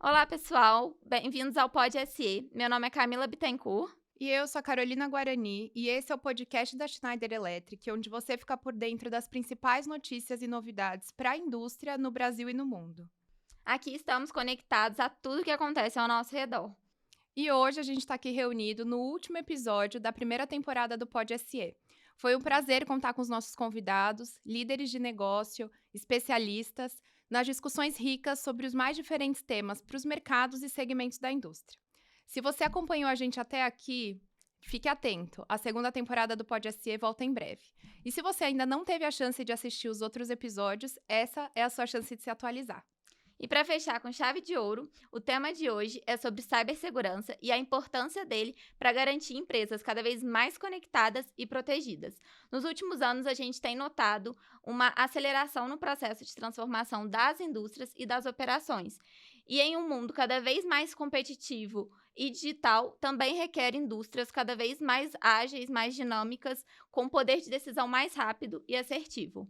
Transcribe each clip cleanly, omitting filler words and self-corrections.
Olá, pessoal. Bem-vindos ao Pod SE. Meu nome é Camila Bittencourt. E eu sou a Carolina Guarani, e esse é o podcast da Schneider Electric, onde você fica por dentro das principais notícias e novidades para a indústria no Brasil e no mundo. Aqui estamos conectados a tudo que acontece ao nosso redor. E hoje a gente está aqui reunido no último episódio da primeira temporada do Pod SE. Foi um prazer contar com os nossos convidados, líderes de negócio, especialistas, nas discussões ricas sobre os mais diferentes temas para os mercados e segmentos da indústria. Se você acompanhou a gente até aqui, fique atento. A segunda temporada do Pod SE volta em breve. E se você ainda não teve a chance de assistir os outros episódios, essa é a sua chance de se atualizar. E para fechar com chave de ouro, o tema de hoje é sobre cibersegurança e a importância dele para garantir empresas cada vez mais conectadas e protegidas. Nos últimos anos, a gente tem notado uma aceleração no processo de transformação das indústrias e das operações. E em um mundo cada vez mais competitivo e digital, também requer indústrias cada vez mais ágeis, mais dinâmicas, com poder de decisão mais rápido e assertivo.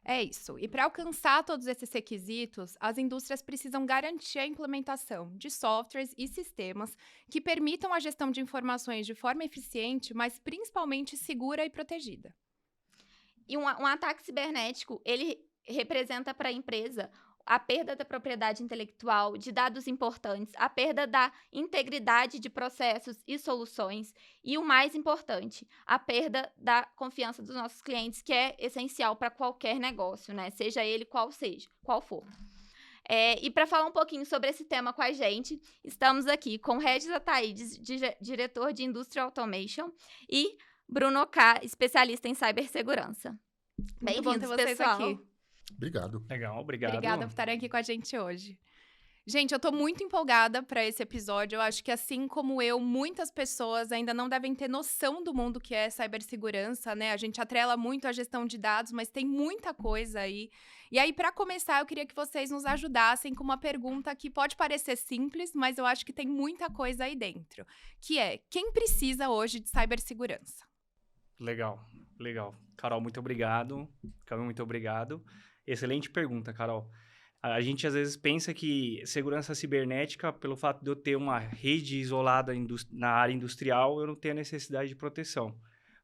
É isso. E para alcançar todos esses requisitos, as indústrias precisam garantir a implementação de softwares e sistemas que permitam a gestão de informações de forma eficiente, mas principalmente segura e protegida. E um ataque cibernético, ele representa para a empresa a perda da propriedade intelectual, de dados importantes, a perda da integridade de processos e soluções e, o mais importante, a perda da confiança dos nossos clientes, que é essencial para qualquer negócio, né? Seja ele qual for. E para falar um pouquinho sobre esse tema com a gente, estamos aqui com Regis Ataídes, diretor de Industrial Automation, e Bruno Oká, especialista em cibersegurança. Muito bom ter Bem-vindos, vocês pessoal. aqui. Obrigado. Legal, obrigado. Obrigada por estarem aqui com a gente hoje. Gente, eu tô muito empolgada para esse episódio. Eu acho que, assim como eu, muitas pessoas ainda não devem ter noção do mundo que é cibersegurança, né? A gente atrela muito a gestão de dados, mas tem muita coisa aí. E aí, para começar, eu queria que vocês nos ajudassem com uma pergunta que pode parecer simples, mas eu acho que tem muita coisa aí dentro. Que é, quem precisa hoje de cibersegurança? Legal. Carol, muito obrigado. Camila, muito obrigado. Excelente pergunta, Carol. A gente às vezes pensa que segurança cibernética, pelo fato de eu ter uma rede isolada na área industrial, eu não tenho a necessidade de proteção.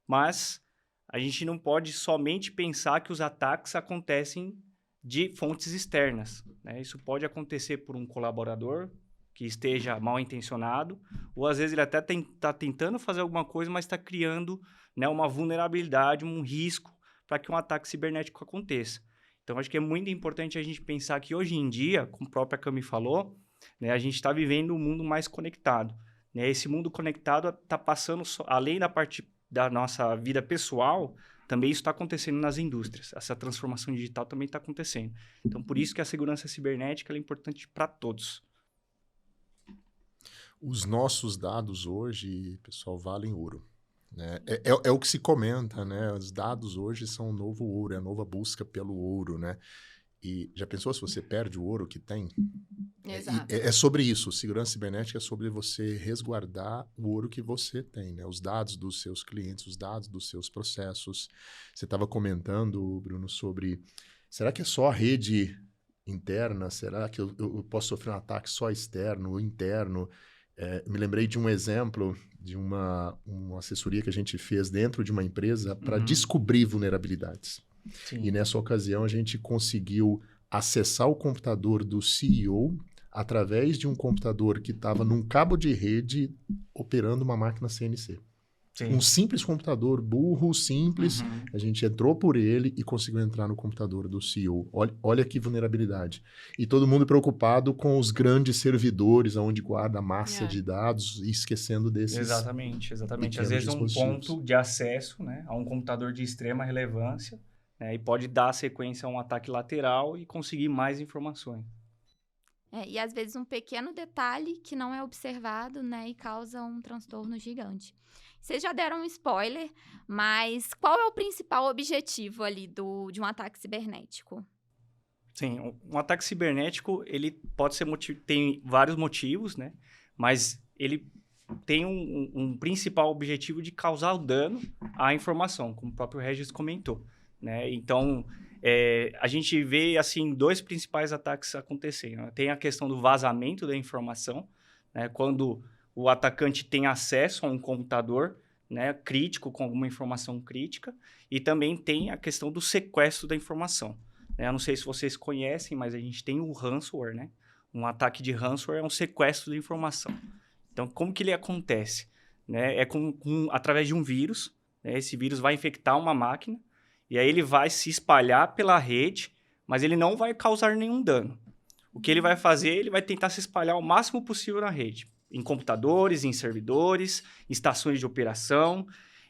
Mas a gente não pode somente pensar que os ataques acontecem de fontes externas, né? Isso pode acontecer por um colaborador que esteja mal intencionado, ou às vezes ele até está tentando fazer alguma coisa, mas está criando, né, uma vulnerabilidade, um risco para que um ataque cibernético aconteça. Então, acho que é muito importante a gente pensar que hoje em dia, como a própria Cami falou, né, a gente está vivendo um mundo mais conectado, né? Esse mundo conectado está passando, além da parte da nossa vida pessoal, também isso está acontecendo nas indústrias. Essa transformação digital também está acontecendo. Então, por isso que a segurança cibernética é importante para todos. Os nossos dados hoje, pessoal, valem ouro. Né? É o que se comenta, né? Os dados hoje são o novo ouro, é a nova busca pelo ouro, né? E já pensou se você perde o ouro que tem? Exato. É sobre isso. Segurança cibernética é sobre você resguardar o ouro que você tem, né? Os dados dos seus clientes, os dados dos seus processos. Você estava comentando, Bruno, sobre... Será que é só a rede interna? Será que eu posso sofrer um ataque só externo ou interno? Me lembrei de um exemplo de uma assessoria que a gente fez dentro de uma empresa para descobrir vulnerabilidades. Sim. E nessa ocasião a gente conseguiu acessar o computador do CEO através de um computador que estava num cabo de rede operando uma máquina CNC. Sim. Um simples computador, burro, simples, a gente entrou por ele e conseguiu entrar no computador do CEO. Olha que vulnerabilidade. E todo mundo preocupado com os grandes servidores, onde guarda a massa de dados, e esquecendo desses... Exatamente. Às pequenos vezes um dispositivos. ponto de acesso, né, a um computador de extrema relevância, né, e pode dar sequência a um ataque lateral e conseguir mais informações. E às vezes um pequeno detalhe que não é observado, né, e causa um transtorno gigante. Vocês já deram um spoiler, mas qual é o principal objetivo ali de um ataque cibernético? Sim, um ataque cibernético, ele pode ser tem vários motivos, né? Mas ele tem um principal objetivo de causar o dano à informação, como o próprio Regis comentou, né? Então, a gente vê, assim, dois principais ataques acontecendo, né? Tem a questão do vazamento da informação, né? Quando o atacante tem acesso a um computador, né, crítico, com alguma informação crítica, e também tem a questão do sequestro da informação, né? Eu não sei se vocês conhecem, mas a gente tem o ransomware, né? Um ataque de ransomware é um sequestro de informação. Então, como que ele acontece? Né? Através de um vírus, né? Esse vírus vai infectar uma máquina, e aí ele vai se espalhar pela rede, mas ele não vai causar nenhum dano. O que ele vai fazer, ele vai tentar se espalhar o máximo possível na rede. Em computadores, em servidores, em estações de operação,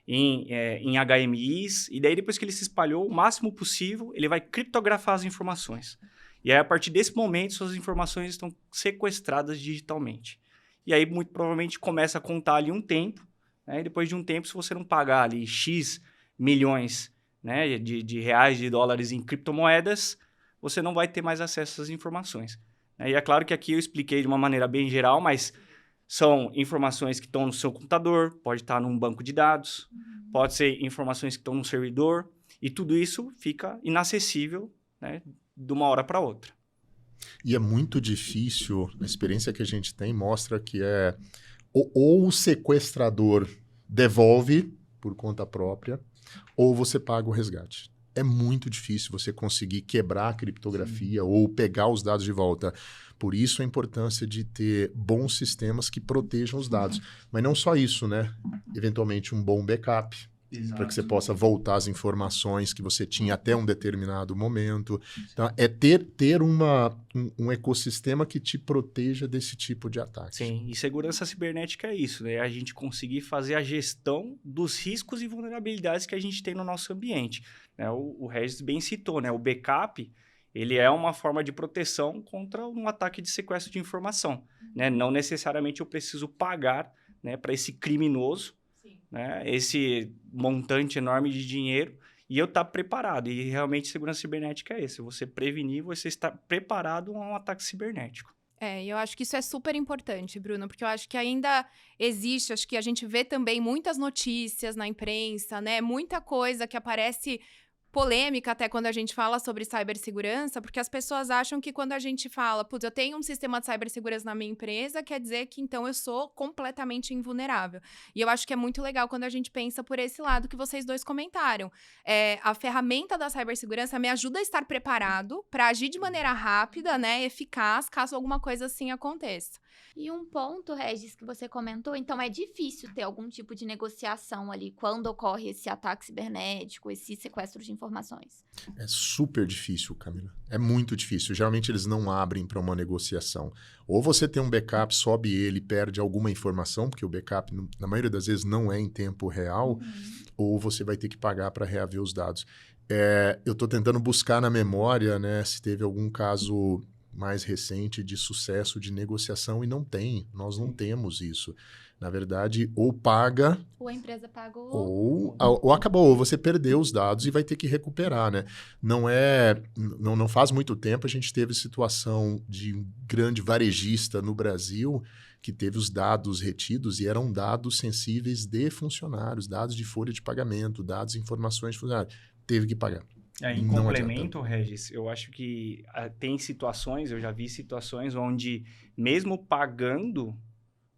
em HMIs. E daí, depois que ele se espalhou o máximo possível, ele vai criptografar as informações. E aí, a partir desse momento, suas informações estão sequestradas digitalmente. E aí, muito provavelmente, começa a contar ali um tempo. Né? E depois de um tempo, se você não pagar ali X milhões, né, de reais, de dólares em criptomoedas, você não vai ter mais acesso às informações. E é claro que aqui eu expliquei de uma maneira bem geral, mas são informações que estão no seu computador, pode estar num banco de dados, pode ser informações que estão no servidor, e tudo isso fica inacessível, né, de uma hora para outra. E é muito difícil, a experiência que a gente tem mostra que ou o sequestrador devolve por conta própria, ou você paga o resgate. É muito difícil você conseguir quebrar a criptografia ou pegar os dados de volta. Por isso a importância de ter bons sistemas que protejam os dados. Mas não só isso, né? Eventualmente um bom backup, para que você possa voltar às informações que você tinha até um determinado momento. Então, é ter um ecossistema que te proteja desse tipo de ataque. Sim, e segurança cibernética é isso, né? A gente conseguir fazer a gestão dos riscos e vulnerabilidades que a gente tem no nosso ambiente. Né? O Regis bem citou, né? O backup, ele é uma forma de proteção contra um ataque de sequestro de informação. Né? Não necessariamente eu preciso pagar, né, para esse criminoso, né, esse montante enorme de dinheiro, e eu estar preparado. E realmente segurança cibernética é isso, você prevenir, você estar preparado a um ataque cibernético. E eu acho que isso é super importante, Bruno, porque eu acho que ainda existe, acho que a gente vê também muitas notícias na imprensa, né, muita coisa que aparece polêmica até quando a gente fala sobre cibersegurança, porque as pessoas acham que quando a gente fala, putz, eu tenho um sistema de cibersegurança na minha empresa, quer dizer que então eu sou completamente invulnerável. E eu acho que é muito legal quando a gente pensa por esse lado que vocês dois comentaram. A ferramenta da cibersegurança me ajuda a estar preparado para agir de maneira rápida, né, eficaz, caso alguma coisa assim aconteça. E um ponto, Regis, que você comentou, então é difícil ter algum tipo de negociação ali quando ocorre esse ataque cibernético, esse sequestro de informações. É super difícil, Camila. É muito difícil. Geralmente eles não abrem para uma negociação. Ou você tem um backup, sobe ele, perde alguma informação, porque o backup, na maioria das vezes, não é em tempo real, ou você vai ter que pagar para reaver os dados. Eu estou tentando buscar na memória, né, se teve algum caso mais recente de sucesso de negociação, e não tem. Nós não temos isso. Na verdade, ou paga... Ou a empresa paga ou acabou, ou você perdeu os dados e vai ter que recuperar, né? Não faz muito tempo a gente teve situação de um grande varejista no Brasil que teve os dados retidos e eram dados sensíveis de funcionários, dados de folha de pagamento, dados, informações de funcionários. Teve que pagar. Em complemento, Regis, eu acho que tem situações, eu já vi situações onde, mesmo pagando,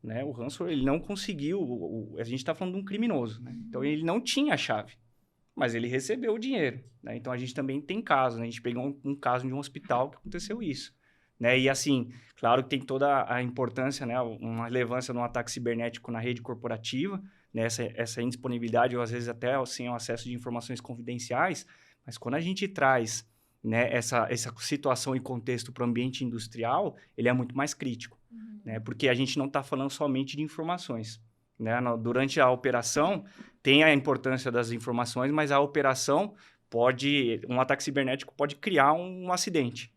né, o ransomware, ele não conseguiu, a gente está falando de um criminoso, né? Então ele não tinha a chave, mas ele recebeu o dinheiro, né? Então a gente também tem casos, né? A gente pegou um caso de um hospital que aconteceu isso, né? E assim, claro que tem toda a importância, né, uma relevância no ataque cibernético na rede corporativa, né, essa indisponibilidade ou às vezes até sem o acesso de informações confidenciais. Mas quando a gente traz, né, essa situação e contexto para o ambiente industrial, ele é muito mais crítico, né? Porque a gente não está falando somente de informações. Né? Durante a operação, tem a importância das informações, mas a operação um ataque cibernético pode criar um acidente,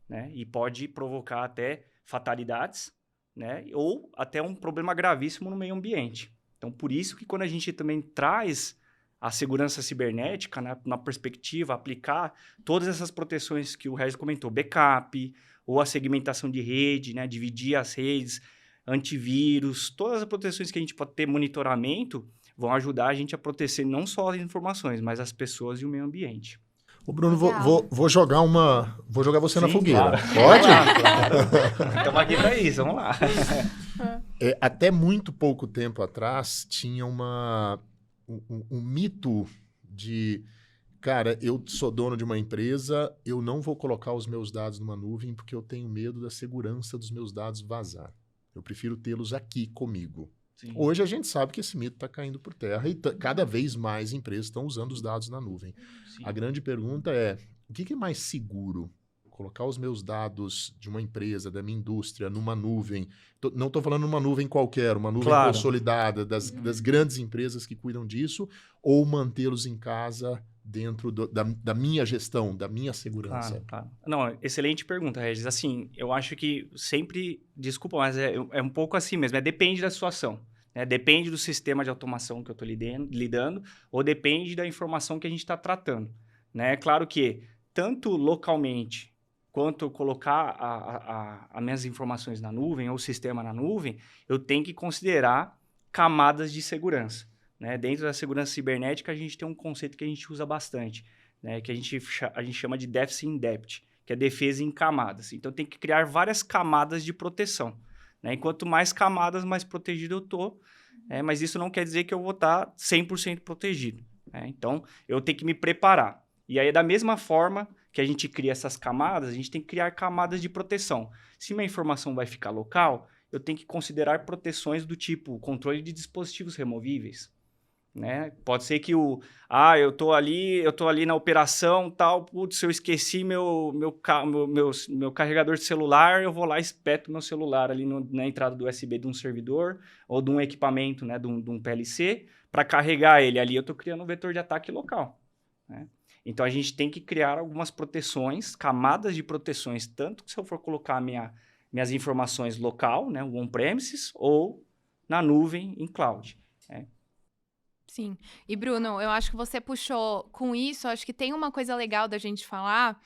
né? E pode provocar até fatalidades, né? Ou até um problema gravíssimo no meio ambiente. Então, por isso que quando a gente também traz a segurança cibernética, né, na perspectiva, aplicar todas essas proteções que o Regis comentou, backup, ou a segmentação de rede, né, dividir as redes, antivírus, todas as proteções que a gente pode ter, monitoramento, vão ajudar a gente a proteger não só as informações, mas as pessoas e o meio ambiente. Ô, Bruno, Legal. vou jogar você na Sim, fogueira. claro. Pode? Claro. Estamos aqui para isso, vamos lá. Até muito pouco tempo atrás, tinha um mito de, cara, eu sou dono de uma empresa, eu não vou colocar os meus dados numa nuvem porque eu tenho medo da segurança dos meus dados vazar. Eu prefiro tê-los aqui comigo. Sim. Hoje a gente sabe que esse mito está caindo por terra e cada vez mais empresas estão usando os dados na nuvem. Sim. A grande pergunta é, o que é mais seguro? Colocar os meus dados de uma empresa, da minha indústria, numa nuvem. Não estou falando numa nuvem qualquer, uma nuvem Claro. consolidada das grandes empresas que cuidam disso, ou mantê-los em casa dentro da minha gestão, da minha segurança. Claro. Não, excelente pergunta, Regis. Assim, eu acho que sempre, desculpa, mas é um pouco assim mesmo, depende da situação. Né? Depende do sistema de automação que eu estou lidando, ou depende da informação que a gente está tratando. Né? Claro que, tanto localmente, quanto eu colocar as minhas informações na nuvem, ou o sistema na nuvem, eu tenho que considerar camadas de segurança. Né? Dentro da segurança cibernética, a gente tem um conceito que a gente usa bastante, né? Que a gente chama de Deficit in Depth, que é defesa em camadas. Então, tem que criar várias camadas de proteção. Né? E quanto mais camadas, mais protegido eu estou. Mas isso não quer dizer que eu vou estar 100% protegido. Né? Então, eu tenho que me preparar. E aí, da mesma forma que a gente cria essas camadas, a gente tem que criar camadas de proteção. Se minha informação vai ficar local, eu tenho que considerar proteções do tipo controle de dispositivos removíveis. Né? Pode ser que eu tô ali na operação, tal, putz, eu esqueci meu carregador de celular, eu vou lá e espeto meu celular ali na entrada do USB de um servidor ou de um equipamento, né, de um PLC, para carregar ele ali, eu estou criando um vetor de ataque local. Né? Então, a gente tem que criar algumas proteções, camadas de proteções, tanto que se eu for colocar minhas informações local, né, o on-premises, ou na nuvem, em cloud. Né? Sim. E, Bruno, eu acho que você puxou com isso, acho que tem uma coisa legal da gente falar,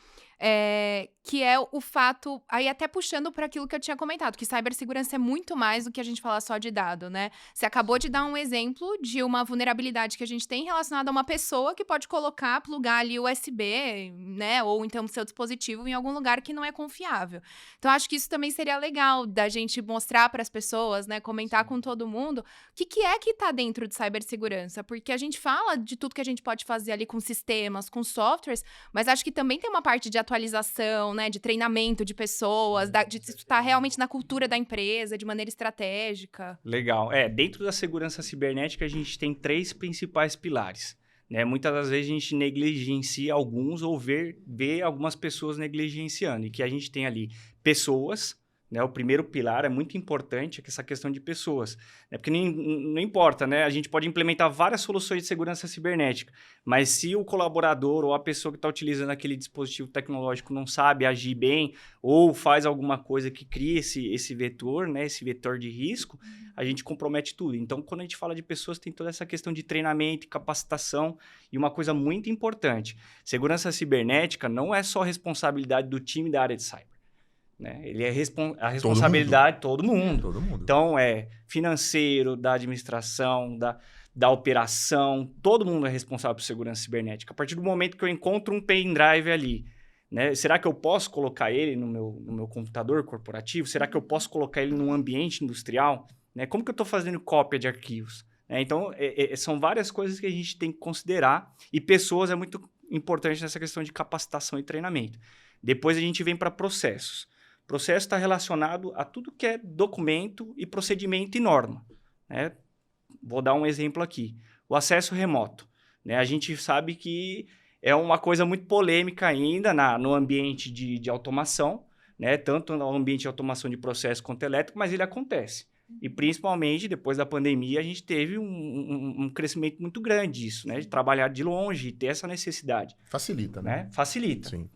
que é o fato, aí até puxando para aquilo que eu tinha comentado, que cibersegurança é muito mais do que a gente falar só de dado, né? Você acabou de dar um exemplo de uma vulnerabilidade que a gente tem relacionada a uma pessoa que pode plugar ali o USB, né? Ou então o seu dispositivo em algum lugar que não é confiável. Então, acho que isso também seria legal da gente mostrar para as pessoas, né? Comentar com todo mundo o que é que está dentro de cibersegurança, porque a gente fala de tudo que a gente pode fazer ali com sistemas, com softwares, mas acho que também tem uma parte de atualização, né, de treinamento de pessoas, de estar realmente na cultura da empresa, de maneira estratégica. Legal. Dentro da segurança cibernética, a gente tem 3 principais pilares. Né? Muitas das vezes a gente negligencia alguns ou vê algumas pessoas negligenciando. E que a gente tem ali pessoas, né? O primeiro pilar é muito importante, essa questão de pessoas. Né? Porque não importa, né? A gente pode implementar várias soluções de segurança cibernética, mas se o colaborador ou a pessoa que está utilizando aquele dispositivo tecnológico não sabe agir bem ou faz alguma coisa que cria esse vetor, né? Esse vetor de risco, a gente compromete tudo. Então, quando a gente fala de pessoas, tem toda essa questão de treinamento e capacitação. E uma coisa muito importante, segurança cibernética não é só responsabilidade do time da área de cyber. Né? Ele é a responsabilidade de todo mundo. Então, financeiro, da administração, da operação, todo mundo é responsável por segurança cibernética. A partir do momento que eu encontro um pendrive ali, né? Será que eu posso colocar ele no meu computador corporativo? Será que eu posso colocar ele num ambiente industrial? Né? Como que eu estou fazendo cópia de arquivos? Então, são várias coisas que a gente tem que considerar, e pessoas é muito importante nessa questão de capacitação e treinamento. Depois a gente vem para processos. Processo está relacionado a tudo que é documento e procedimento e norma. Né? Vou dar um exemplo aqui. O acesso remoto. Né? A gente sabe que é uma coisa muito polêmica ainda no ambiente de automação, né? Tanto no ambiente de automação de processo quanto elétrico, mas ele acontece. E principalmente depois da pandemia, a gente teve um crescimento muito grande disso, né? De trabalhar de longe e ter essa necessidade. Facilita, né? Facilita. Sim.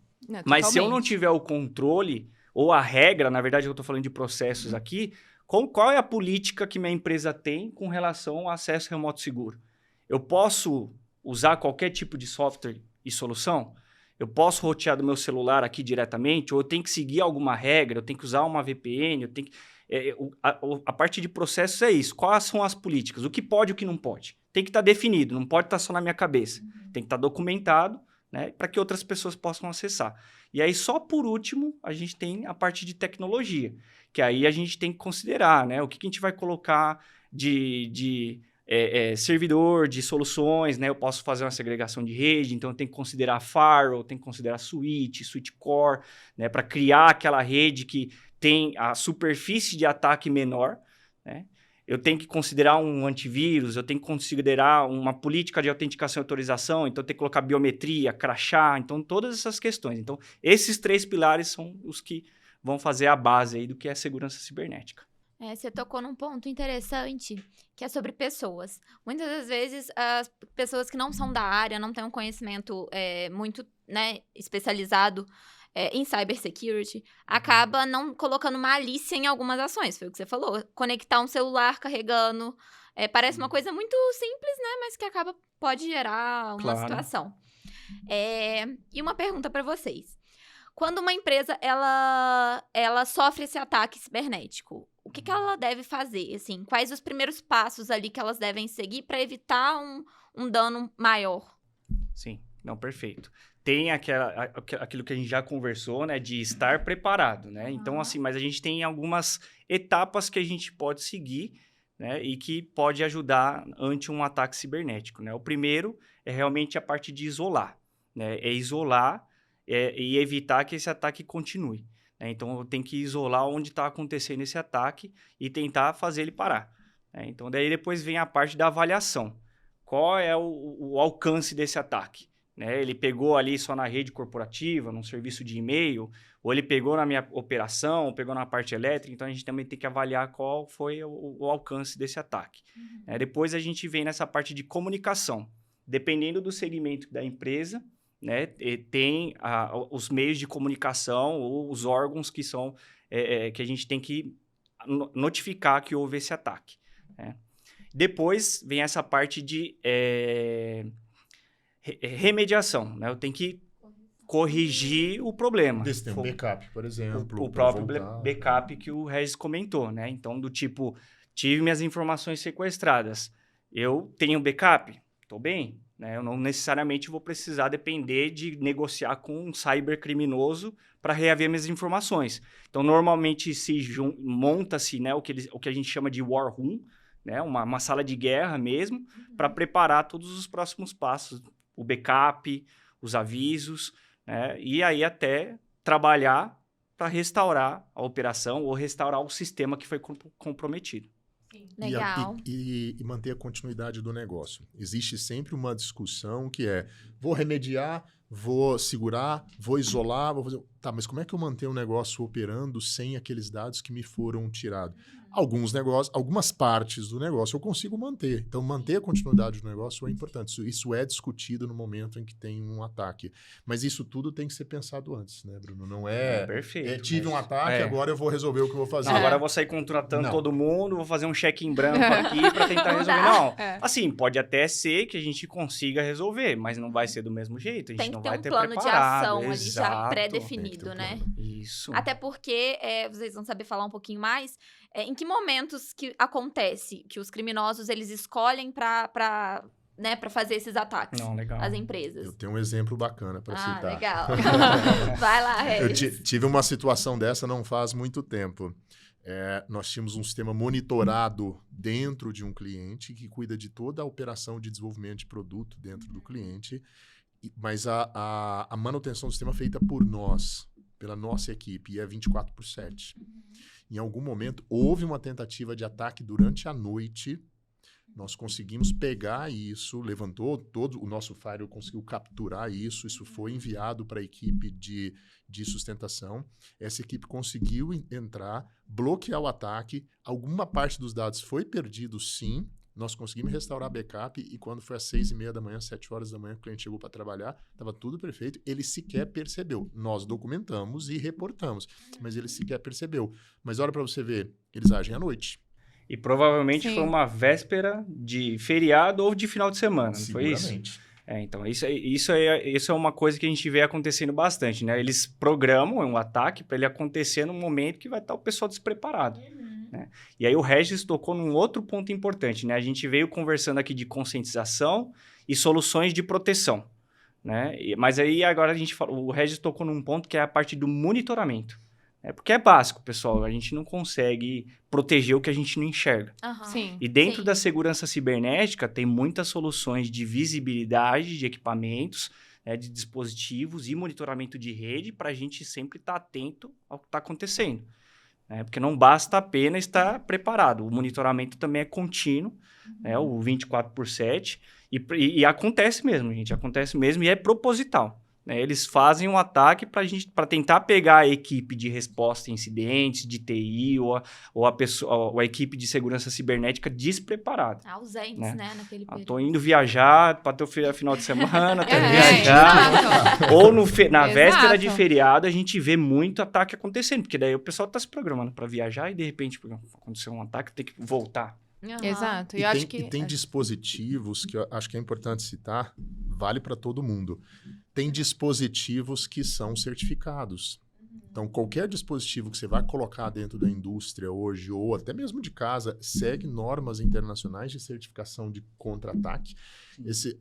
Mas se eu não tiver o controle, ou a regra, na verdade eu estou falando de processos aqui, qual é a política que minha empresa tem com relação ao acesso remoto seguro? Eu posso usar qualquer tipo de software e solução? Eu posso rotear do meu celular aqui diretamente? Ou eu tenho que seguir alguma regra? Eu tenho que usar uma VPN? Eu tenho que... a parte de processos é isso. Quais são as políticas? O que pode e o que não pode? Tem que estar definido, não pode estar só na minha cabeça. Tem que estar documentado, né, para que outras pessoas possam acessar. E aí, só por último, a gente tem a parte de tecnologia, que aí a gente tem que considerar, né, o que a gente vai colocar de servidor, de soluções, né? Eu posso fazer uma segregação de rede, então eu tenho que considerar firewall, tenho que considerar switch core, né? Para criar aquela rede que tem a superfície de ataque menor, né? Eu tenho que considerar um antivírus, eu tenho que considerar uma política de autenticação e autorização, então eu tenho que colocar biometria, crachá, então todas essas questões. Então, esses 3 pilares são os que vão fazer a base aí do que é segurança cibernética. Você tocou num ponto interessante, que é sobre pessoas. Muitas das vezes, as pessoas que não são da área, não têm um conhecimento muito, né, especializado em cybersecurity, acaba não colocando malícia em algumas ações. Foi o que você falou. Conectar um celular carregando. Parece uma coisa muito simples, né, mas que pode gerar uma situação. E uma pergunta para vocês. Quando uma empresa ela sofre esse ataque cibernético, o que ela deve fazer? Assim, quais os primeiros passos ali que elas devem seguir para evitar um dano maior? Sim, não, perfeito. Tem aquilo que a gente já conversou, né, de estar preparado, né? Então, assim, mas a gente tem algumas etapas que a gente pode seguir, né, e que pode ajudar ante um ataque cibernético, né? O primeiro é realmente a parte de isolar, né? É isolar e evitar que esse ataque continue. Né? Então, eu tenho que isolar onde está acontecendo esse ataque e tentar fazer ele parar. Né? Então, daí depois vem a parte da avaliação. Qual é o alcance desse ataque? Né? Ele pegou ali só na rede corporativa, num serviço de e-mail, ou ele pegou na minha operação, ou pegou na parte elétrica. Então, a gente também tem que avaliar qual foi o alcance desse ataque. Depois, a gente vem nessa parte de comunicação. Dependendo do segmento da empresa, né, tem os meios de comunicação ou os órgãos que são que a gente tem que notificar que houve esse ataque. Né? Depois vem essa parte de remediação. Né? Eu tenho que corrigir o problema. Desse tem um backup, por exemplo. O próprio backup que o Regis comentou. Né? Então, do tipo, tive minhas informações sequestradas. Eu tenho backup? Estou bem. Né? Eu não necessariamente vou precisar depender de negociar com um cybercriminoso para reaver minhas informações. Então, normalmente monta-se, né, o que a gente chama de war room, né, uma sala de guerra mesmo, para preparar todos os próximos passos, o backup, os avisos, né, e aí até trabalhar para restaurar a operação ou restaurar o sistema que foi comprometido. Legal. E manter a continuidade do negócio. Existe sempre uma discussão que vou remediar, vou segurar, vou isolar, vou fazer... Tá, mas como é que eu mantenho o negócio operando sem aqueles dados que me foram tirados? Algumas partes do negócio eu consigo manter. Então, manter a continuidade do negócio é importante. Isso é discutido no momento em que tem um ataque. Mas isso tudo tem que ser pensado antes, né, Bruno? Não perfeito. Tive um ataque, agora eu vou resolver o que eu vou fazer. Não, agora eu vou sair contratando todo mundo, vou fazer um cheque em branco aqui para tentar resolver. Não, assim, pode até ser que a gente consiga resolver, mas não vai ser do mesmo jeito. A gente não vai ter plano de ação ali já pré-definido, né? Isso. Até porque, vocês vão saber falar um pouquinho mais, em que momentos que acontece que os criminosos, eles escolhem para fazer esses ataques às empresas? Eu tenho um exemplo bacana para citar. Legal. Vai lá, Regis. Eu tive uma situação dessa não faz muito tempo. Nós tínhamos um sistema monitorado dentro de um cliente que cuida de toda a operação de desenvolvimento de produto dentro do cliente, mas a manutenção do sistema é feita por nós, pela nossa equipe, e é 24/7. Em algum momento, houve uma tentativa de ataque durante a noite. Nós conseguimos pegar isso, levantou todo o nosso firewall, conseguiu capturar isso. Isso foi enviado para a equipe de sustentação. Essa equipe conseguiu entrar, bloquear o ataque. Alguma parte dos dados foi perdido, sim. Nós conseguimos restaurar backup e quando foi às 6:30 da manhã, 7 horas da manhã, o cliente chegou para trabalhar, estava tudo perfeito, ele sequer percebeu. Nós documentamos e reportamos, mas ele sequer percebeu. Mas olha para você ver, eles agem à noite. E provavelmente foi uma véspera de feriado ou de final de semana, não foi isso? Então, isso é uma coisa que a gente vê acontecendo bastante, né? Eles programam um ataque para ele acontecer num momento que vai estar o pessoal despreparado. Né? E aí o Regis tocou num outro ponto importante, né? A gente veio conversando aqui de conscientização e soluções de proteção. né? Mas aí agora o Regis tocou num ponto que é a parte do monitoramento. Porque é básico, pessoal. A gente não consegue proteger o que a gente não enxerga. Sim. E dentro Sim. da segurança cibernética, tem muitas soluções de visibilidade de equipamentos, de dispositivos e monitoramento de rede para a gente sempre estar atento ao que está acontecendo. Porque não basta apenas estar preparado. O monitoramento também é contínuo, o 24/7. E acontece mesmo, gente. Acontece mesmo e é proposital. Eles fazem um ataque para tentar pegar a equipe de resposta a incidentes, de TI, ou a equipe de segurança cibernética despreparada. Ausentes, né, naquele período. Tô indo viajar para ter o final de semana, viajar. Ou na véspera de feriado, a gente vê muito ataque acontecendo, porque daí o pessoal tá se programando para viajar e de repente aconteceu um ataque, tem que voltar. Exato. E tem dispositivos que eu acho que é importante citar, vale para todo mundo. Tem dispositivos que são certificados. Então, qualquer dispositivo que você vai colocar dentro da indústria hoje, ou até mesmo de casa, segue normas internacionais de certificação de contra-ataque.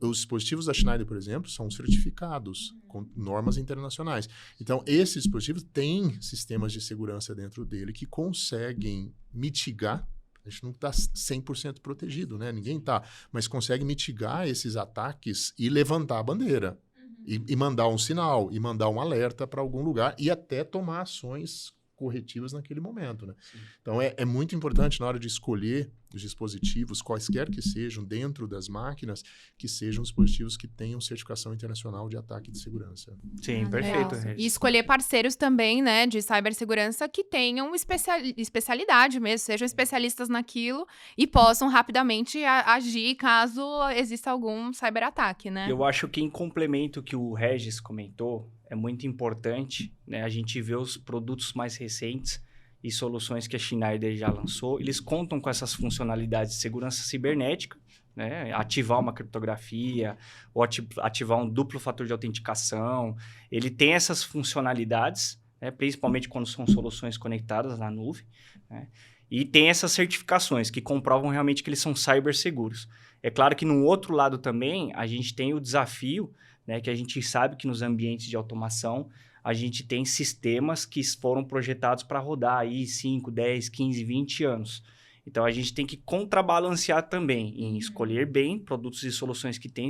Os dispositivos da Schneider, por exemplo, são certificados com normas internacionais. Então, esses dispositivos têm sistemas de segurança dentro dele que conseguem mitigar. A gente não está 100% protegido, né? Ninguém está, mas consegue mitigar esses ataques e levantar a bandeira. E mandar um sinal, e mandar um alerta para algum lugar, e até tomar ações corretivas naquele momento, né? Então, é muito importante na hora de escolher os dispositivos, quaisquer que sejam, dentro das máquinas, que sejam dispositivos que tenham certificação internacional de ataque de segurança. Sim, perfeito. E escolher parceiros também, né, de cibersegurança que tenham especialidade mesmo, sejam especialistas naquilo e possam rapidamente agir caso exista algum cyberataque, né? Eu acho que em complemento que o Regis comentou, é muito importante, né, a gente ver os produtos mais recentes e soluções que a Schneider já lançou. Eles contam com essas funcionalidades de segurança cibernética, né, ativar uma criptografia ou ativar um duplo fator de autenticação. Ele tem essas funcionalidades, né, principalmente quando são soluções conectadas na nuvem, né, e tem essas certificações que comprovam realmente que eles são ciberseguros. É claro que no outro lado também a gente tem o desafio, né, que a gente sabe que nos ambientes de automação a gente tem sistemas que foram projetados para rodar aí 5, 10, 15, 20 anos. Então, a gente tem que contrabalancear também em escolher bem produtos e soluções que têm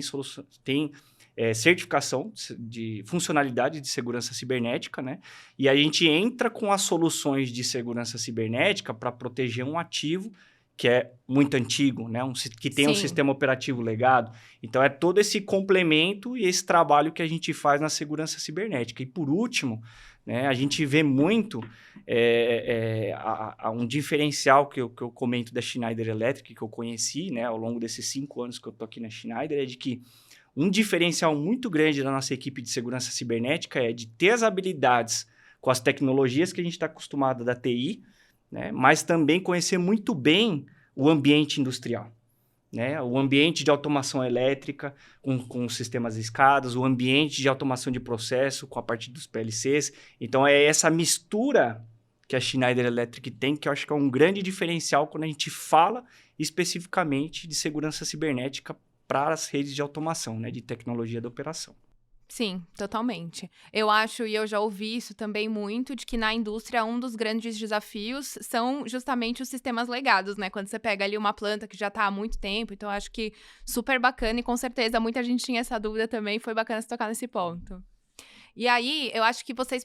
certificação de funcionalidade de segurança cibernética, né? E a gente entra com as soluções de segurança cibernética para proteger um ativo que é muito antigo, né? Que tem um sistema operativo legado. Então, é todo esse complemento e esse trabalho que a gente faz na segurança cibernética. E, por último, né, a gente vê muito um diferencial que eu comento da Schneider Electric, que eu conheci, né, ao longo desses 5 anos que eu estou aqui na Schneider, é de que um diferencial muito grande da nossa equipe de segurança cibernética é de ter as habilidades com as tecnologias que a gente está acostumado da TI, né, mas também conhecer muito bem o ambiente industrial, né, o ambiente de automação elétrica com sistemas de escadas, o ambiente de automação de processo com a parte dos PLCs. Então, é essa mistura que a Schneider Electric tem, que eu acho que é um grande diferencial quando a gente fala especificamente de segurança cibernética para as redes de automação, né, de tecnologia da operação. Sim, totalmente. Eu acho, e eu já ouvi isso também muito, de que na indústria um dos grandes desafios são justamente os sistemas legados, né? Quando você pega ali uma planta que já está há muito tempo, então eu acho que super bacana e com certeza muita gente tinha essa dúvida também, foi bacana se tocar nesse ponto. E aí, eu acho que vocês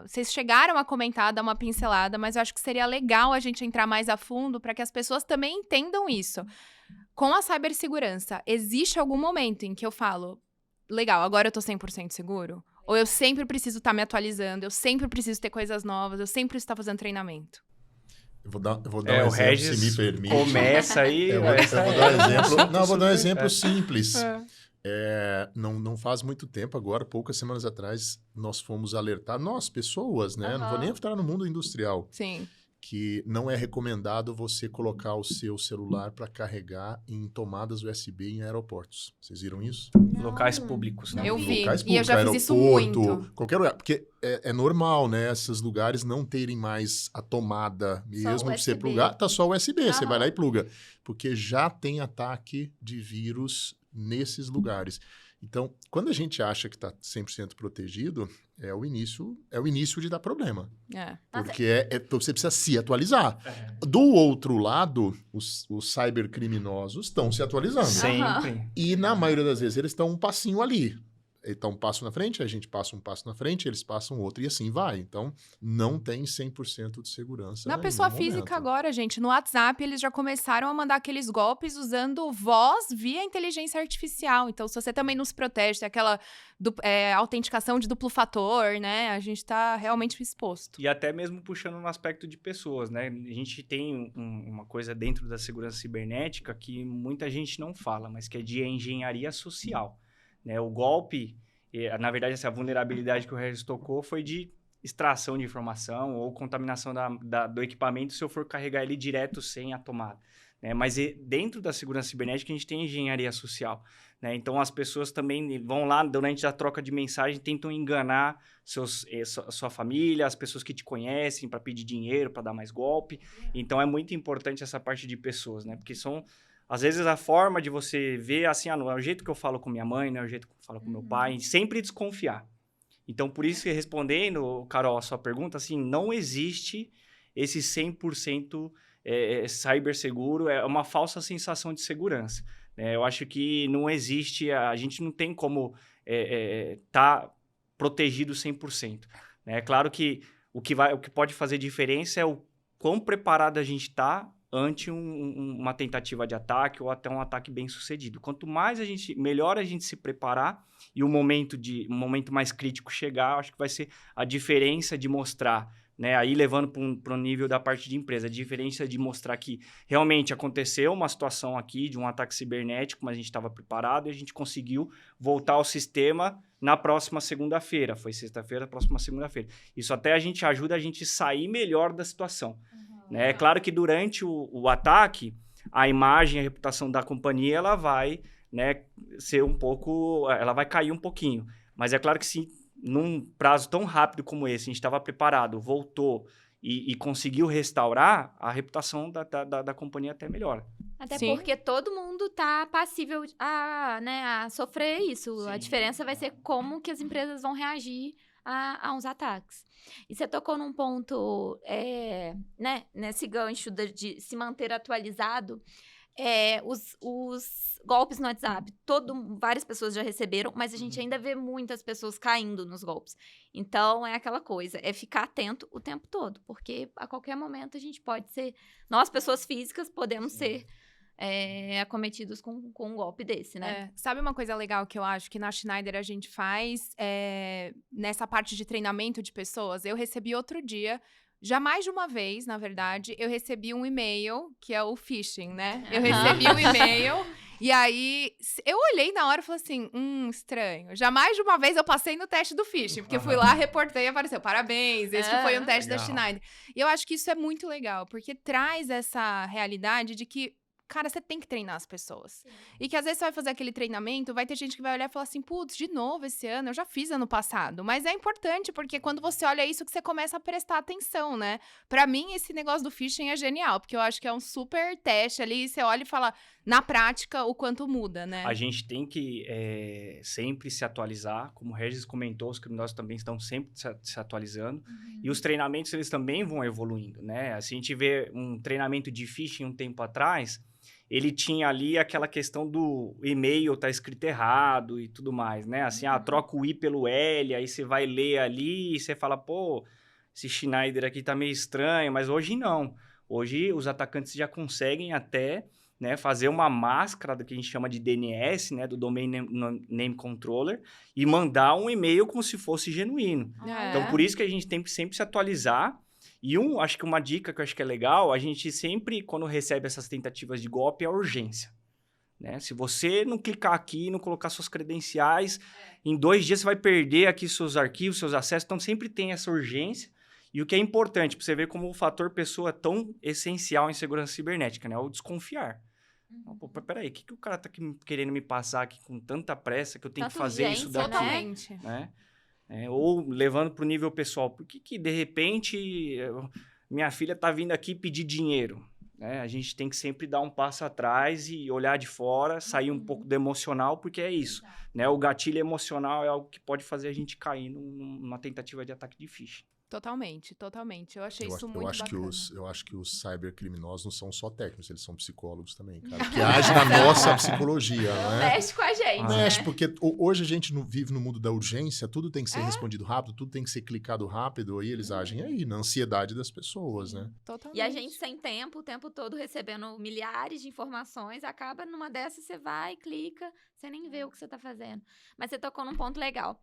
vocês chegaram a comentar, dar uma pincelada, mas eu acho que seria legal a gente entrar mais a fundo para que as pessoas também entendam isso. Com a cibersegurança, existe algum momento em que eu falo, legal, agora eu tô 100% seguro? Ou eu sempre preciso estar me atualizando, eu sempre preciso ter coisas novas, eu sempre preciso estar fazendo treinamento? Eu vou dar um exemplo, Regis se me permite. Começa aí. Eu vou dar um exemplo. Não, eu vou dar um exemplo simples. Não faz muito tempo agora, poucas semanas atrás, nós fomos alertar, nós, pessoas, né? Não vou nem entrar no mundo industrial. Sim. Que não é recomendado você colocar o seu celular para carregar em tomadas USB em aeroportos. Vocês viram isso? Locais públicos, né? Eu vi, locais públicos, e eu já fiz isso muito. Qualquer lugar, porque é normal, né? Esses lugares não terem mais a tomada mesmo para você plugar, tá só USB, você vai lá e pluga. Porque já tem ataque de vírus nesses lugares. Então, quando a gente acha que está 100% protegido, é o início de dar problema. Porque você precisa se atualizar. Do outro lado, os cybercriminosos estão se atualizando. Sempre. E na maioria das vezes eles estão um passinho ali. Então, um passo na frente, a gente passa um passo na frente, eles passam outro e assim vai. Então, não tem 100% de segurança. Na pessoa física agora, gente, no WhatsApp, eles já começaram a mandar aqueles golpes usando voz via inteligência artificial. Então, se você também não se protege, tem aquela autenticação de duplo fator, né? A gente tá realmente exposto. E até mesmo puxando no aspecto de pessoas, né? A gente tem uma coisa dentro da segurança cibernética que muita gente não fala, mas que é de engenharia social. Né, o golpe, na verdade, essa vulnerabilidade que o Regis tocou foi de extração de informação ou contaminação do equipamento se eu for carregar ele direto sem a tomada. Né? Mas dentro da segurança cibernética, a gente tem engenharia social. Né? Então, as pessoas também vão lá, durante a troca de mensagem, tentam enganar sua família, as pessoas que te conhecem para pedir dinheiro, para dar mais golpe. Então, é muito importante essa parte de pessoas, né? Porque são... Às vezes, a forma de você ver, assim, não é o jeito que eu falo com minha mãe, não é o jeito que eu falo com meu pai, sempre desconfiar. Então, por isso que respondendo, Carol, a sua pergunta, assim, não existe esse 100% cyberseguro, é uma falsa sensação de segurança. Eu acho que não existe, a gente não tem como tá protegido 100%. É claro que o que pode fazer diferença é o quão preparado a gente está ante uma tentativa de ataque ou até um ataque bem sucedido. Quanto mais melhor a gente se preparar e o momento mais crítico chegar, acho que vai ser a diferença de mostrar, né? Aí levando para o nível da parte de empresa, a diferença de mostrar que realmente aconteceu uma situação aqui de um ataque cibernético, mas a gente estava preparado e a gente conseguiu voltar ao sistema na próxima segunda-feira. Foi sexta-feira, próxima segunda-feira. Isso até ajuda a gente a sair melhor da situação. É claro que durante o ataque, a imagem, a reputação da companhia, ela vai, né, ela vai cair um pouquinho. Mas é claro que se num prazo tão rápido como esse, a gente estava preparado, voltou e conseguiu restaurar, a reputação da companhia até melhora. Até porque todo mundo está passível a sofrer isso. Sim. A diferença vai ser como que as empresas vão reagir a uns ataques. E você tocou num ponto, né, nesse gancho de se manter atualizado. Os golpes no WhatsApp, várias pessoas já receberam, mas a gente ainda vê muitas pessoas caindo nos golpes. Então, é aquela coisa, ficar atento o tempo todo, porque a qualquer momento a gente pode ser... Nós, pessoas físicas, podemos ser... acometidos com um golpe desse, né? Sabe uma coisa legal que eu acho que na Schneider a gente faz nessa parte de treinamento de pessoas? Eu recebi outro dia, já mais de uma vez, na verdade, eu recebi um e-mail, que é o phishing, né? Eu recebi um e-mail e aí eu olhei na hora e falei assim, estranho. Já mais de uma vez eu passei no teste do phishing, porque fui lá, reportei e apareceu, parabéns, esse que foi um teste da Schneider. E eu acho que isso é muito legal, porque traz essa realidade de que cara, você tem que treinar as pessoas. Sim. E que às vezes você vai fazer aquele treinamento, vai ter gente que vai olhar e falar assim, putz, de novo esse ano, eu já fiz ano passado. Mas é importante, porque quando você olha isso, que você começa a prestar atenção, né? Pra mim, esse negócio do phishing é genial, porque eu acho que é um super teste ali, você olha e fala, na prática, o quanto muda, né? A gente tem que sempre se atualizar, como o Regis comentou, os criminosos também estão sempre se atualizando, e os treinamentos, eles também vão evoluindo, né? Se a gente vê um treinamento de phishing um tempo atrás, ele tinha ali aquela questão do e-mail tá escrito errado e tudo mais, né? Assim, troca o I pelo L, aí você vai ler ali e você fala, pô, esse Schneider aqui tá meio estranho, mas hoje não. Hoje os atacantes já conseguem até, né, fazer uma máscara do que a gente chama de DNS, né, do Domain Name Controller, e mandar um e-mail como se fosse genuíno. Então, por isso que a gente tem que sempre se atualizar. E acho que uma dica que eu acho que é legal, a gente sempre, quando recebe essas tentativas de golpe, é a urgência. Né? Se você não clicar aqui, não colocar suas credenciais, em 2 dias você vai perder aqui seus arquivos, seus acessos, então sempre tem essa urgência. E o que é importante, para você ver como o fator pessoa é tão essencial em segurança cibernética, né? É o desconfiar. Pô, peraí, o que o cara tá querendo me passar aqui com tanta pressa que eu tenho que fazer isso daqui? Totalmente. Né? Ou levando para o nível pessoal, por que de repente minha filha tá vindo aqui pedir dinheiro? né? A gente tem que sempre dar um passo atrás e olhar de fora, sair um pouco do emocional, porque é isso, né? O gatilho emocional é algo que pode fazer a gente cair numa tentativa de ataque de phishing. Totalmente. Eu achei isso muito bacana. Eu acho que os cybercriminosos não são só técnicos, eles são psicólogos também, cara. Que age na nossa psicologia, né? Mexe com a gente, Mexe, né? porque hoje a gente não vive no mundo da urgência, tudo tem que ser respondido rápido, tudo tem que ser clicado rápido, aí eles agem aí, na ansiedade das pessoas, né? Totalmente. E a gente sem tempo, o tempo todo recebendo milhares de informações, acaba numa dessas, você vai, clica, você nem vê o que você tá fazendo. Mas você tocou num ponto legal.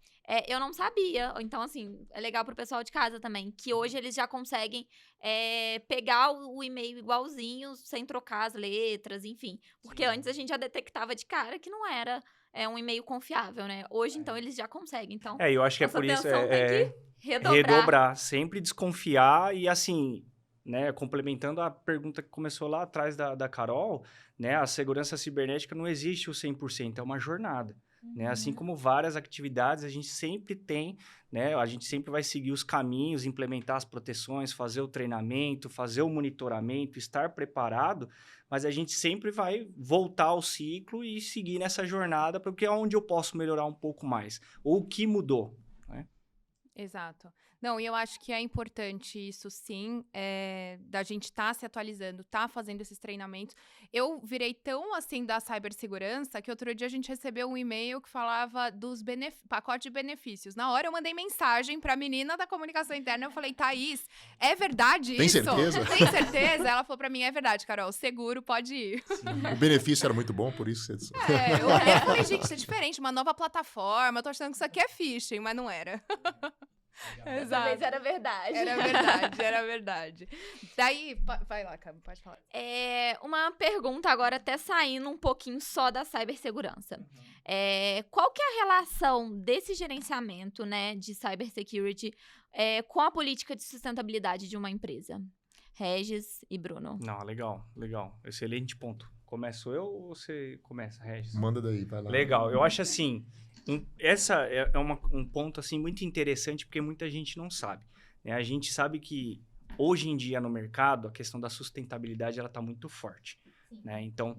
Eu não sabia, então assim, é legal pro pessoal de casa também, que hoje eles já conseguem pegar o e-mail igualzinho, sem trocar as letras, enfim. Porque antes a gente já detectava de cara que não era um e-mail confiável, né? Hoje, então, eles já conseguem. Então, Eu acho que é nossa por isso atenção tem que redobrar. redobrar, sempre desconfiar e assim, né, complementando a pergunta que começou lá atrás da Carol, né, a segurança cibernética não existe o 100%, é uma jornada. Né? Assim como várias atividades, a gente sempre tem, né? A gente sempre vai seguir os caminhos, implementar as proteções, fazer o treinamento, fazer o monitoramento, estar preparado, mas a gente sempre vai voltar ao ciclo e seguir nessa jornada, porque é onde eu posso melhorar um pouco mais. Ou o que mudou, né? Exato. Não, e eu acho que é importante isso sim, da gente estar se atualizando, fazendo esses treinamentos. Eu virei tão assim da cibersegurança que outro dia a gente recebeu um e-mail que falava dos pacote de benefícios. Na hora eu mandei mensagem pra menina da comunicação interna, eu falei, Thaís, é verdade Tem isso? certeza? Tem certeza? Ela falou pra mim, é verdade, Carol, seguro, pode ir. O benefício era muito bom, por isso que você... Eu olhei e falei, gente, isso é diferente, uma nova plataforma, eu tô achando que isso aqui é phishing, mas não era. Dessa vez era verdade. Era verdade. Daí, vai lá, Cami, pode falar. Uma pergunta agora, até saindo um pouquinho só da cibersegurança. Qual que é a relação desse gerenciamento, né, de cybersecurity com a política de sustentabilidade de uma empresa? Regis e Bruno. Não, legal. Excelente ponto. Começo eu ou você começa, Regis? Manda daí, vai lá. Legal. Eu acho assim, essa é um ponto assim muito interessante porque muita gente não sabe, né? A gente sabe que hoje em dia no mercado a questão da sustentabilidade ela está muito forte, né? Então,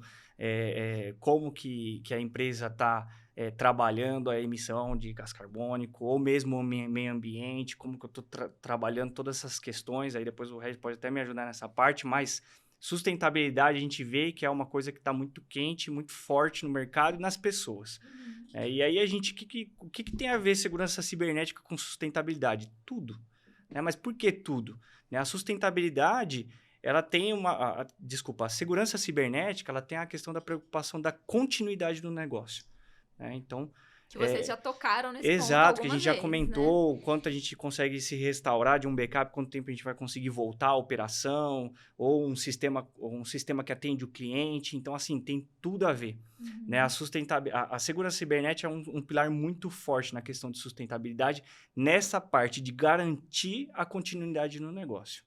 como que a empresa está trabalhando a emissão de gás carbônico ou mesmo o meio ambiente, como que eu estou trabalhando todas essas questões, aí depois o Regis pode até me ajudar nessa parte, mas sustentabilidade a gente vê que é uma coisa que está muito quente, muito forte no mercado e nas pessoas. E aí a gente, o que tem a ver segurança cibernética com sustentabilidade? Tudo. Né? Mas por que tudo? Né? A sustentabilidade, ela tem a segurança cibernética, ela tem a questão da preocupação da continuidade do negócio. Né? Então, que vocês já tocaram nesse ponto exato, que a gente já vezes, comentou, né? o quanto a gente consegue se restaurar de um backup, quanto tempo a gente vai conseguir voltar à operação, ou um sistema que atende o cliente. Então, assim, tem tudo a ver. Né? A segurança cibernética é um pilar muito forte na questão de sustentabilidade, nessa parte de garantir a continuidade no negócio.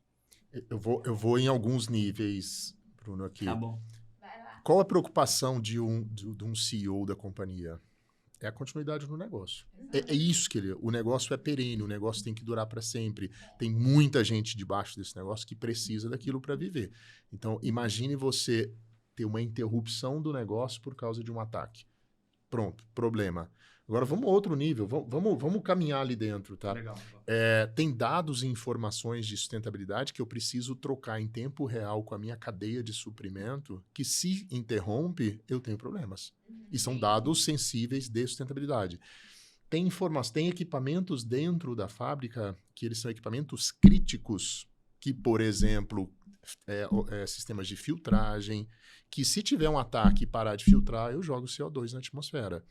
Eu vou em alguns níveis, Bruno, aqui. Tá bom. Vai lá. Qual a preocupação de um CEO da companhia? É a continuidade no negócio. É isso que o negócio é perene, o negócio tem que durar para sempre. Tem muita gente debaixo desse negócio que precisa daquilo para viver. Então, imagine você ter uma interrupção do negócio por causa de um ataque. Pronto, problema. Agora, vamos a outro nível, vamos caminhar ali dentro, tá? Legal. Tem dados e informações de sustentabilidade que eu preciso trocar em tempo real com a minha cadeia de suprimento, que se interrompe, eu tenho problemas. E são dados sensíveis de sustentabilidade. Tem equipamentos dentro da fábrica que eles são equipamentos críticos, que, por exemplo, sistemas de filtragem, que se tiver um ataque e parar de filtrar, eu jogo CO2 na atmosfera.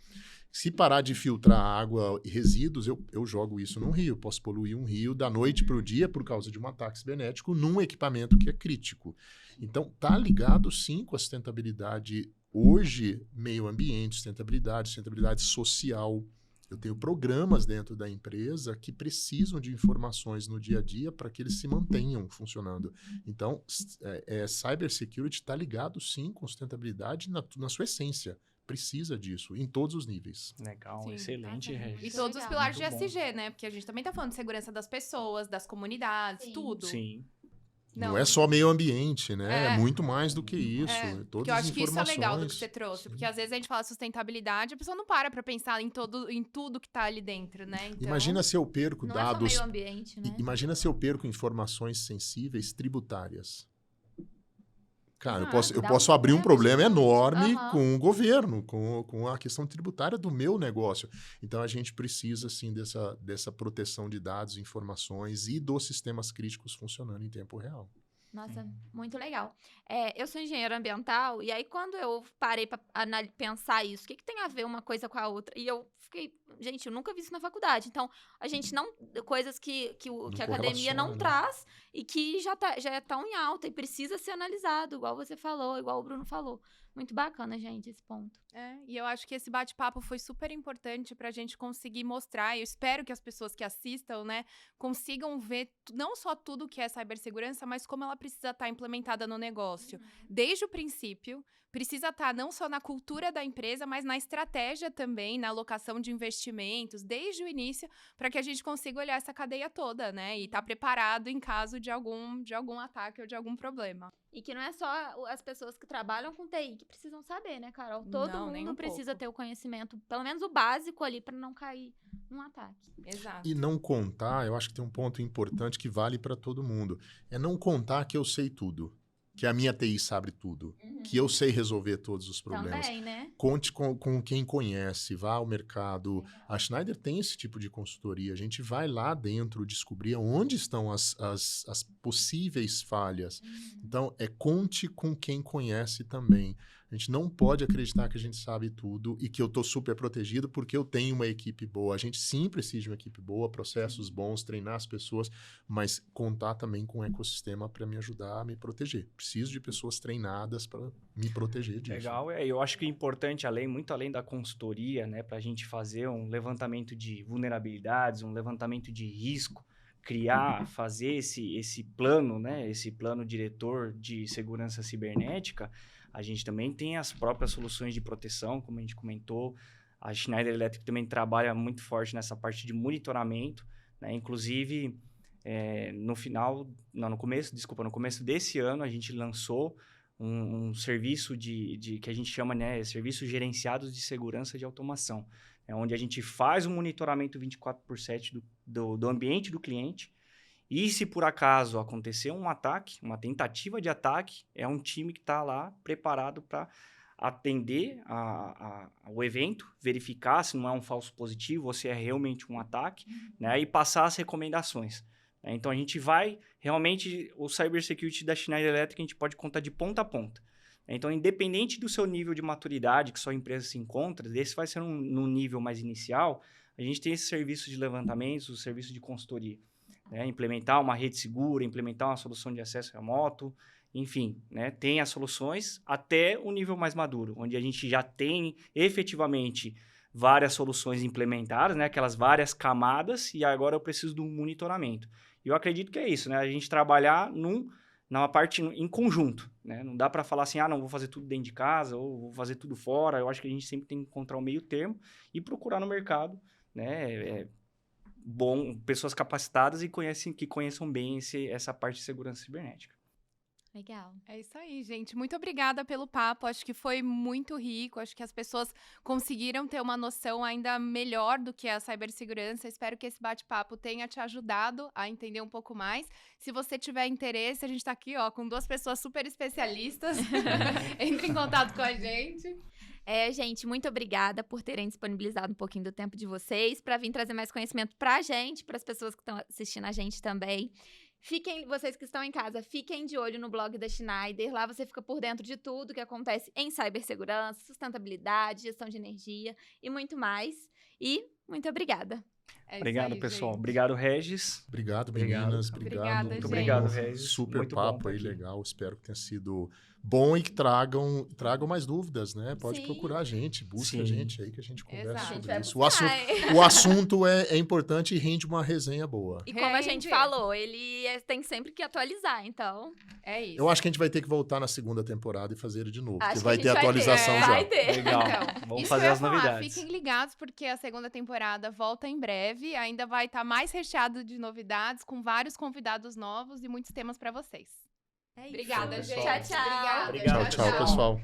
Se parar de filtrar água e resíduos, eu jogo isso num rio. Posso poluir um rio da noite para o dia por causa de um ataque cibernético num equipamento que é crítico. Então, tá ligado sim com a sustentabilidade hoje, meio ambiente, sustentabilidade social. Eu tenho programas dentro da empresa que precisam de informações no dia a dia para que eles se mantenham funcionando. Então, cybersecurity está ligado sim com sustentabilidade na sua essência. Precisa disso, em todos os níveis. Legal, Sim. excelente, Regis. E todos os pilares de Muito bom. SG, né? Porque a gente também tá falando de segurança das pessoas, das comunidades, Sim. tudo. Sim. Não é só meio ambiente, né? É É. muito mais do que isso. Porque Todas eu as acho que isso é legal do que informações. você trouxe. Sim. Porque às vezes a gente fala sustentabilidade, a pessoa não para pra pensar em tudo que tá ali dentro, né? Então, Imagina se eu perco Não é só dados. meio ambiente, né? Imagina se eu perco informações sensíveis tributárias. Cara, eu Exato, posso dá posso um abrir um problema problema enorme gigante. com o governo, com a questão tributária do meu negócio. Então, a gente precisa, sim, dessa proteção de dados, informações e dos sistemas críticos funcionando em tempo real. Nossa, muito legal. Eu sou engenheira ambiental, e aí quando eu parei pra pensar isso, o que tem a ver uma coisa com a outra? E eu fiquei, gente, eu nunca vi isso na faculdade. Então, a gente não. Coisas que a academia não correlaciona, né? traz e que já é tão em alta e precisa ser analisado, igual você falou, igual o Bruno falou. Muito bacana, gente, esse ponto. e eu acho que esse bate-papo foi super importante pra gente conseguir mostrar. Eu espero que as pessoas que assistam, né, consigam ver não só tudo que é cibersegurança, mas como ela precisa estar implementada no negócio. Desde o princípio, precisa estar não só na cultura da empresa, mas na estratégia também, na alocação de investimentos, desde o início, para que a gente consiga olhar essa cadeia toda, né, e estar preparado em caso de algum ataque ou de algum problema. E que não é só as pessoas que trabalham com TI que precisam saber, né, Carol? Todo Não, nem mundo um precisa pouco. ter o conhecimento, pelo menos o básico ali, pra não cair num ataque. Exato. E não contar, eu acho que tem um ponto importante que vale para todo mundo. É não contar que eu sei tudo, que a minha TI sabe tudo, que eu sei resolver todos os problemas. Também, né? Conte com quem conhece, vá ao mercado. A Schneider tem esse tipo de consultoria. A gente vai lá dentro descobrir onde estão as possíveis falhas. Então, conte com quem conhece também. A gente não pode acreditar que a gente sabe tudo e que eu estou super protegido porque eu tenho uma equipe boa. A gente sim precisa de uma equipe boa, processos bons, treinar as pessoas, mas contar também com o ecossistema para me ajudar a me proteger. Preciso de pessoas treinadas para me proteger disso. Legal, eu acho que é importante, muito além da consultoria, né, para a gente fazer um levantamento de vulnerabilidades, um levantamento de risco, fazer esse plano, né, esse plano diretor de segurança cibernética. A gente também tem as próprias soluções de proteção, como a gente comentou. A Schneider Electric também trabalha muito forte nessa parte de monitoramento, né? Inclusive, no começo desse ano, a gente lançou um serviço que a gente chama, né, serviços gerenciados de segurança de automação, onde a gente faz um monitoramento 24/7 do ambiente do cliente. E se por acaso acontecer um ataque, uma tentativa de ataque, é um time que está lá preparado para atender o evento, verificar se não é um falso positivo ou se é realmente um ataque, né, e passar as recomendações. Então, a gente vai, realmente, o cybersecurity da Schneider Electric, a gente pode contar de ponta a ponta. Então, independente do seu nível de maturidade que sua empresa se encontra, esse vai ser num nível mais inicial, a gente tem esse serviço de levantamento, o serviço de consultoria. Implementar uma rede segura, implementar uma solução de acesso remoto, enfim, né, tem as soluções até o nível mais maduro, onde a gente já tem efetivamente várias soluções implementadas, né, aquelas várias camadas, e agora eu preciso de um monitoramento. E eu acredito que é isso, né, a gente trabalhar numa parte em conjunto, né, não dá para falar assim, não, vou fazer tudo dentro de casa, ou vou fazer tudo fora. Eu acho que a gente sempre tem que encontrar o meio termo e procurar no mercado, né, pessoas capacitadas e que conheçam bem essa parte de segurança cibernética. Legal. É isso aí, gente. Muito obrigada pelo papo. Acho que foi muito rico. Acho que as pessoas conseguiram ter uma noção ainda melhor do que é a cibersegurança. Espero que esse bate-papo tenha te ajudado a entender um pouco mais. Se você tiver interesse, a gente está aqui, com 2 pessoas super especialistas. Entre em contato com a gente. Gente, muito obrigada por terem disponibilizado um pouquinho do tempo de vocês para vir trazer mais conhecimento pra gente, para as pessoas que estão assistindo a gente também. Vocês que estão em casa, fiquem de olho no blog da Schneider. Lá você fica por dentro de tudo que acontece em cibersegurança, sustentabilidade, gestão de energia e muito mais. E muito obrigada. Obrigado, aí, pessoal. gente. Obrigado, Regis. Obrigado, Obrigado. meninas. Obrigada, Obrigado. gente. Obrigado, Regis. Super Muito bom papo tá aí, aqui. legal. Espero que tenha sido bom e que tragam mais dúvidas, né? Pode Sim. procurar a gente, busca Sim. a gente aí que a gente conversa Exato. A gente sobre vai isso. buscar, O assunto é importante e rende uma resenha boa. E como a gente Rende. falou, ele tem sempre que atualizar, então... É isso. Eu acho que a gente vai ter que voltar na segunda temporada e fazer ele de novo, Acho porque que vai a gente ter atualização já. Vai ter. Legal. Então, Vamos isso fazer eu ia as falar, novidades. Fiquem ligados, porque a segunda temporada volta em breve. Ainda vai estar mais recheado de novidades, com vários convidados novos e muitos temas para vocês. É isso. Obrigada, Show, gente. pessoal. Tchau, tchau. Obrigada. Obrigado, Tchau, tchau, pessoal.